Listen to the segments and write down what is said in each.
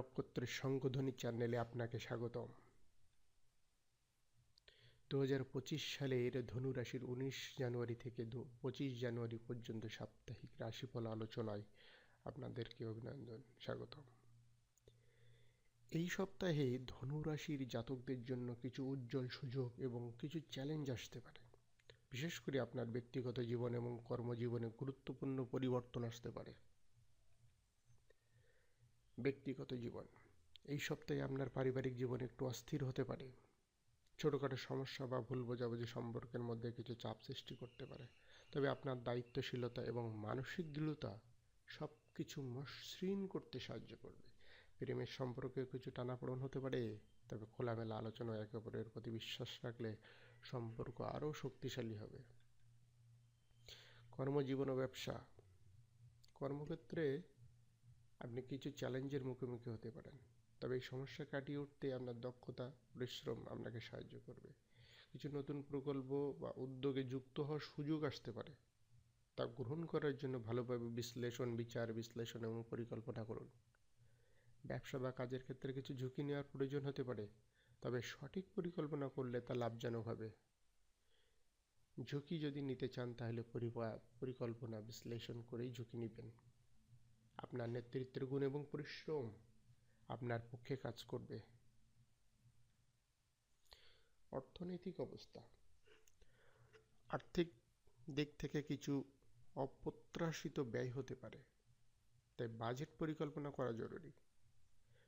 নক্ষত্রের শঙ্খধ্বনি চ্যানেলে আপনাকে স্বাগতম। 2025 সালের ধনুরাশির 19 জানুয়ারি থেকে 25 জানুয়ারি পর্যন্ত সাপ্তাহিক রাশিফল আলোচনায় আপনাদেরকে অভিনন্দন, স্বাগতম। এই সপ্তাহে ধনুরাশির জাতকদের জন্য কিছু উজ্জ্বল সুযোগ এবং কিছু চ্যালেঞ্জ আসতে পারে। বিশেষ করে আপনার ব্যক্তিগত জীবন এবং কর্মজীবনে গুরুত্বপূর্ণ পরিবর্তন আসতে পারে। ব্যক্তিগত জীবন, এই সপ্তাহে আপনার পারিবারিক জীবন একটু অস্থির হতে পারে। ছোটোখাটো সমস্যা বা ভুল বোঝাবুঝি সম্পর্কের মধ্যে কিছু চাপ সৃষ্টি করতে পারে। তবে আপনার দায়িত্বশীলতা এবং মানসিক দৃঢ়তা সব কিছু মসৃণ করতে সাহায্য করবে। প্রেমের সম্পর্কে কিছু টানাপোড়েন হতে পারে, তবে খোলামেলা আলোচনা একে অপরের প্রতি বিশ্বাস রাখলে সম্পর্ক আরও শক্তিশালী হবে। কর্মজীবন ও ব্যবসা, কর্মক্ষেত্রে আপনি কিছু চ্যালেঞ্জের মুখোমুখি হতে পারেন, তবে এই সমস্যা কাটিয়ে উঠতে আপনার দক্ষতা পরিশ্রম আপনাকে সাহায্য করবে। কিছু নতুন প্রকল্প বা উদ্যোগে যুক্ত হওয়ার সুযোগ আসতে পারে, তা গ্রহণ করার জন্য ভালোভাবে বিচার বিশ্লেষণ এবং পরিকল্পনা করুন। ব্যবসা বা কাজের ক্ষেত্রে কিছু ঝুঁকি নেওয়ার প্রয়োজন হতে পারে, তবে সঠিক পরিকল্পনা করলে তা লাভজনক হবে। ঝুঁকি যদি নিতে চান তাহলে পরিকল্পনা বিশ্লেষণ করেই ঝুঁকি নেবেন। আপনার নেতৃত্বের গুণ এবং পরিশ্রম আপনার পক্ষে কাজ করবে। অর্থনৈতিক অবস্থা, আর্থিক দিক থেকে কিছু অপ্রত্যাশিত ব্যয় হতে পারে, তাই বাজেট পরিকল্পনা করা জরুরি।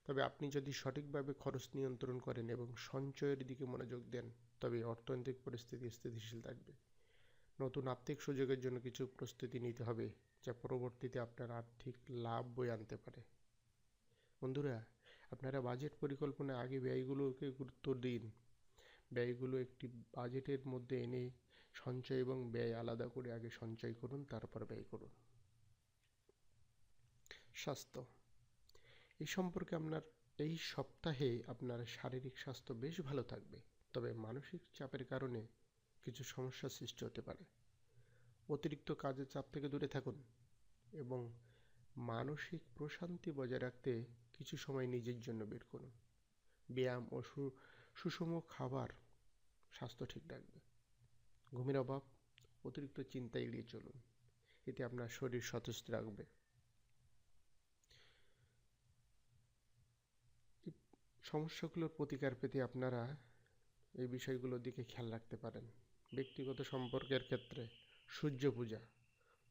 তবে আপনি যদি সঠিকভাবে খরচ নিয়ন্ত্রণ করেন এবং সঞ্চয়ের দিকে মনোযোগ দেন, তবে অর্থনৈতিক পরিস্থিতি স্থিতিশীল থাকবে। নতুন আর্থিক সুযোগের জন্য কিছু প্রস্তুতি নিতে হবে, যা পরবর্তীতে আপনার আর্থিক লাভ বয়ে আনতে পারে। বন্ধুরা, আপনারা বাজেট পরিকল্পনায় আগে ব্যয়গুলোকে গুরুত্ব দিন। ব্যয়গুলো একটি বাজেটের মধ্যে এনে সঞ্চয় এবং ব্যয় আলাদা করে আগে সঞ্চয় করুন, তারপর ব্যয় করুন। স্বাস্থ্য, এই সম্পর্কে এই সপ্তাহে আপনার শারীরিক স্বাস্থ্য বেশ ভালো থাকবে, তবে মানসিক চাপের কারণে কিছু সমস্যার সৃষ্টি হতে পারে। অতিরিক্ত কাজের চাপ থেকে দূরে থাকুন এবং মানসিক প্রশান্তি বজায় রাখতে কিছু সময় নিজের জন্য বের করুন। ব্যায়াম ও সুষম খাবার স্বাস্থ্য ঠিক রাখবে। ঘুমের অভাব, অতিরিক্ত চিন্তা এড়িয়ে চলুন, এতে আপনার শরীর সতেজ রাখবে। সমস্যাগুলোর প্রতিকার পেতে আপনারা এই বিষয়গুলোর দিকে খেয়াল রাখতে পারেন। ব্যক্তিগত সম্পর্কের ক্ষেত্রে সূর্য পূজা,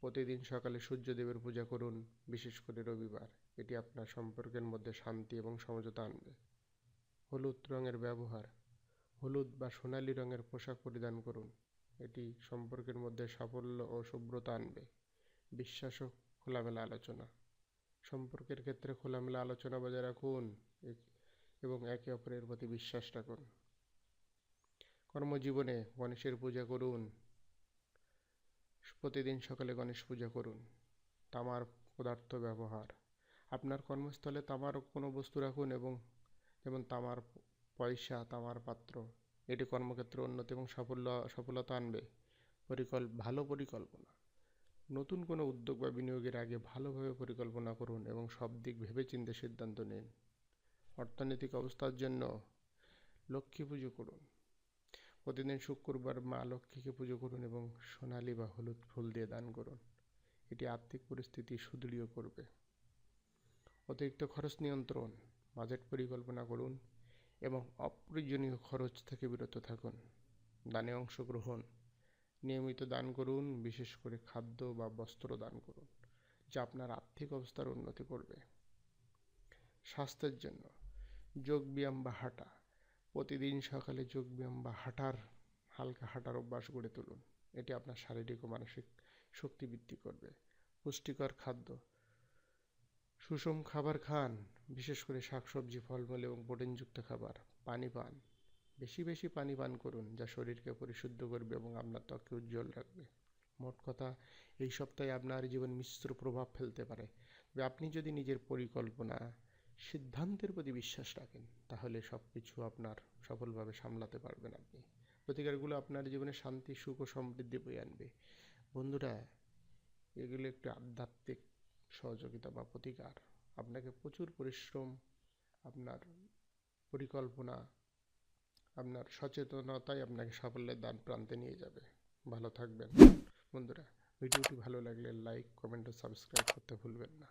প্রতিদিন সকালে সূর্যদেবের পূজা করুন, বিশেষ করে রবিবার। এটি আপনার সম্পর্কের মধ্যে শান্তি এবং সমঝোতা আনবে। হলুদ রঙের ব্যবহার, হলুদ বা সোনালী রঙের পোশাক পরিধান করুন, এটি সম্পর্কের মধ্যে সাফল্য ও শুভ্রতা আনবে। বিশ্বাস ও খোলামেলা আলোচনা, সম্পর্কের ক্ষেত্রে খোলামেলা আলোচনা বজায় রাখুন এবং একে অপরের প্রতি বিশ্বাস রাখুন। কর্মজীবনে গণেশের পূজা করুন, প্রতিদিন সকালে গণেশ পূজা করুন। তামার পদার্থ ব্যবহার, আপনার কর্মস্থলে তামার কোনো বস্তু রাখুন, এবং যেমন তামার পয়সা, তামার পাত্র, এটি কর্মক্ষেত্রে উন্নতি এবং সফলতা আনবে। ভালো পরিকল্পনা, নতুন কোনো উদ্যোগ বা বিনিয়োগের আগে ভালোভাবে পরিকল্পনা করুন এবং সব দিক ভেবেচিন্তে সিদ্ধান্ত নিন। অর্থনৈতিক অবস্থার জন্য লক্ষ্মী পুজো করুন, প্রতিদিন শুক্রবার মা লক্ষ্মীকে পুজো করুন এবং সোনালী বা হলুদ ফুল দিয়ে দান করুন, এটি আর্থিক পরিস্থিতি সুদৃঢ় করবে। অতিরিক্ত খরচ নিয়ন্ত্রণ, বাজেট পরিকল্পনা করুন এবং অপ্রয়োজনীয় খরচ থেকে বিরত থাকুন। দানে অংশগ্রহণ, নিয়মিত দান করুন, বিশেষ করে খাদ্য বা বস্ত্র দান করুন, যা আপনার আর্থিক অবস্থার উন্নতি করবে। স্বাস্থ্যের জন্য যোগব্যায়াম বা হাঁটা, প্রতিদিন সকালে যোগব্যায়াম বা হালকা হাঁটার অভ্যাস গড়ে তুলুন, এটি আপনার শারীরিক ও মানসিক শক্তি বৃদ্ধি করবে। পুষ্টিকর খাদ্য, সুষম খাবার খান, বিশেষ করে শাকসবজি, ফলমূল এবং প্রোটিনযুক্ত খাবার। পানি পান, বেশি বেশি পানি পান করুন, যা শরীরকে পরিশুদ্ধ করবে এবং আপনার ত্বককে উজ্জ্বল রাখবে। মোট কথা, এই সপ্তাহে আপনার জীবন মিশ্র প্রভাব ফেলতে পারে, তবে আপনি যদি নিজের পরিকল্পনা সিদ্ধান্তের প্রতি বিশ্বাস রাখেন, তাহলে সব কিছু আপনার সফলভাবে সামলাতে পারবেন আপনি। প্রতিকারগুলো আপনার জীবনে শান্তি, সুখ ও সমৃদ্ধি বয়ে আনবে। বন্ধুরা, এগুলো একটি আধ্যাত্মিক সহযোগিতা বা প্রতিকার। আপনাকে প্রচুর পরিশ্রম আপনার পরিকল্পনা, আপনার সচেতনতাই আপনাকে সাফল্যের দ্বার প্রান্তে নিয়ে যাবে। ভালো থাকবেন বন্ধুরা। ভিডিওটি ভালো লাগলে লাইক, কমেন্ট ও সাবস্ক্রাইব করতে ভুলবেন না।